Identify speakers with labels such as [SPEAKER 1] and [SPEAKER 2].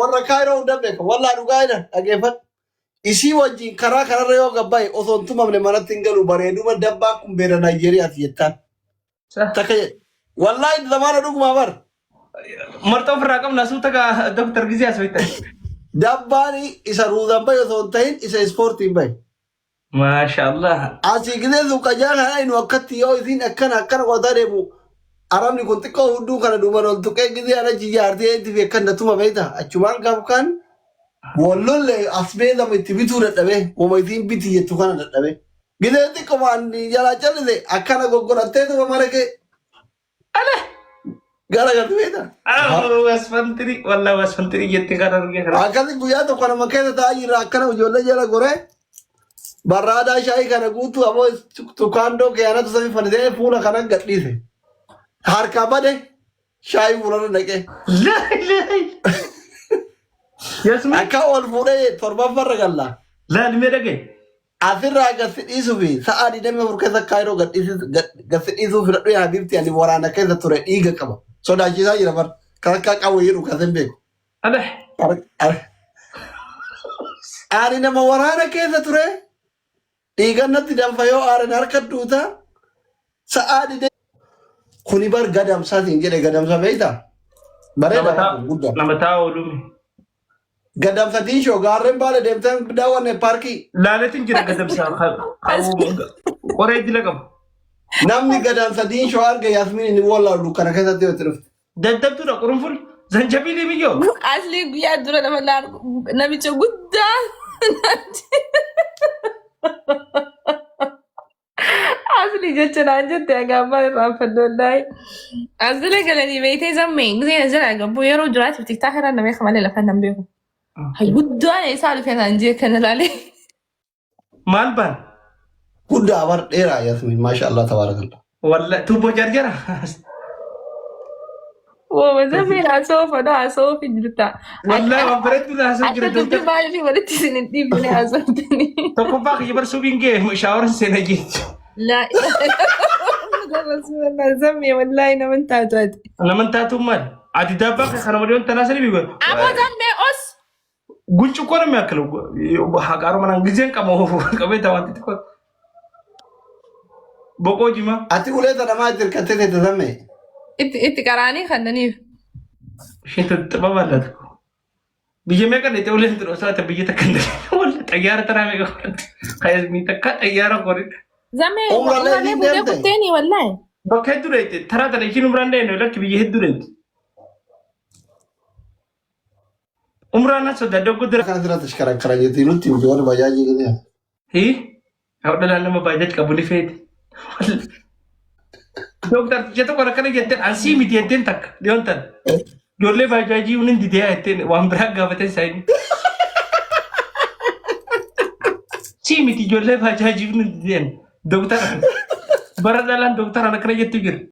[SPEAKER 1] warra kaayiroo hunda beeka wallaa dhugaadha dhageeffadhu. Isii wajjin karaa kanarra yoo gabbaa'e osoo hin tumamne manatti hin galu bareeduma dabbaa kun beera Naayijeriyaati jettaan. Takka wallaahi zamaana dhugumaa bar.
[SPEAKER 2] Marta ofirraa qabna suuta gaa Dr. Giziyaa soitan.
[SPEAKER 1] Dabbaan isa ruuzan bahe osoo hin ta'in isa ispoortiin bahe.
[SPEAKER 2] Maashaallah.
[SPEAKER 1] Asii gisee suuqa jaalala inu akkatti yoo isiin akkana qotaa deemu arabni kun xiqqoo hunduu kana duuban ol tuqee gisee ana jijaartee itti fi akkan natuma beekta achumaan gaaf kan wallolle asbee lama itti bituu dadhabee wama isiin biti jettu kana dadhabee gisee xiqqomaan jalaa callise akkana goggorattee tuma mara kee
[SPEAKER 2] Ale.
[SPEAKER 1] gara galtu beekta.
[SPEAKER 2] Wasfantiri wallah wasfantiri jettee kana argee kana.
[SPEAKER 1] Akkasi guyyaa tokko nama keessa taa'aa jirra akkana ijoollee jala goree barraadaa shaayii kana guutuu ammoo tukaandoo keeyanatu safi fannisee fuula kana gadhiise. Harka bade shaayii fuularra dhaqee.
[SPEAKER 2] Yasmin.
[SPEAKER 1] Akka ol fuudhee torbaffarra galla.
[SPEAKER 2] Laalmee dhagee.
[SPEAKER 1] Asirraa gasi dhiisuu fi sa'a 24 keessa kaayiroo gasi dhiisuu fi dhadhu yaa bifti ani waraana keessa ture dhiiga qaba. Sodaachisaa jira bar. Kan akka qabu jedhu kasan beeku.
[SPEAKER 2] Ale.
[SPEAKER 1] Ani nama waraana keessa ture. Dhiigannatti danfa yoo aaran harka duuta sa'a dide kuni bar gadamsaatiin jedhe gadamsa beeyta bareeda guddaa
[SPEAKER 2] nama taa'u dhumi
[SPEAKER 1] gadamsatiin shoo gaarreen baala deemtan daawwanne paarkii
[SPEAKER 2] laaletiin jira gadamsa qoree dila qabu
[SPEAKER 1] namni gadamsatiin shoo arge Yasmin ni wallaalu kana keessatti yoo tirufte
[SPEAKER 2] daddabtuudha qurunful zanjabiilii biyyoo
[SPEAKER 3] asli guyyaa dura namicha guddaa asli jecha naan jette agaabbaa irraa faddoodhaay asli galanii beeytee zammee gisee jala gabbuu yeroo jiraatu tiktaa irraa namee kamalee lafa nan beeku hay guddaan isaa dhufee naan jee kan ilaalee
[SPEAKER 2] maal baan
[SPEAKER 1] guddaa bar dheeraa Yasmin maashaallah tabaarakallah
[SPEAKER 2] walla tubboo jarjara
[SPEAKER 3] zammee haasoo haasoo fi jirta
[SPEAKER 2] wallaahi waan bareedu haasoo jira
[SPEAKER 3] dubbii baay'ee walitti isin hin dhiibne haasoftanii
[SPEAKER 2] tokkoffaa kiyya barsuu bingee shaawaran seena jechu
[SPEAKER 3] لا زمي والله نمن تاتوات
[SPEAKER 2] نمن تاتو مال عادي دابا خنا مليون تناسلي بيقول
[SPEAKER 3] ابو زمي اس
[SPEAKER 2] قلت كون ما ياكلوا حقارو من انجليزين كما كبيتا وانت تكون بوكو جيما
[SPEAKER 1] ati uleeta namaa jirkattee tazamme
[SPEAKER 3] انت قراني خلني
[SPEAKER 2] شنت تبا بالك بيجي ما كان يتولد دروسات بيجي تكندل ولا طياره ترى ما خايز مين تك طياره قريت
[SPEAKER 3] زمي والله بده كنتني والله
[SPEAKER 2] بكيت دريت ترى ترى شنو براندين لك بيجي دريت عمرنا سدد قدر
[SPEAKER 1] kana sira tashkarakara jetti nutti ujoon bajaajii gidee
[SPEAKER 2] هي هذا لما بايدك قبل فيت دكتور جت كنا كنا جتن أنسي ميتين تك ليون تن جولة بايجي ونين دي هتين وام برا قابتين ساين سي ميتي جولة بايجي ونين دي دكتور برا دالان دكتور أنا كنا جت تجر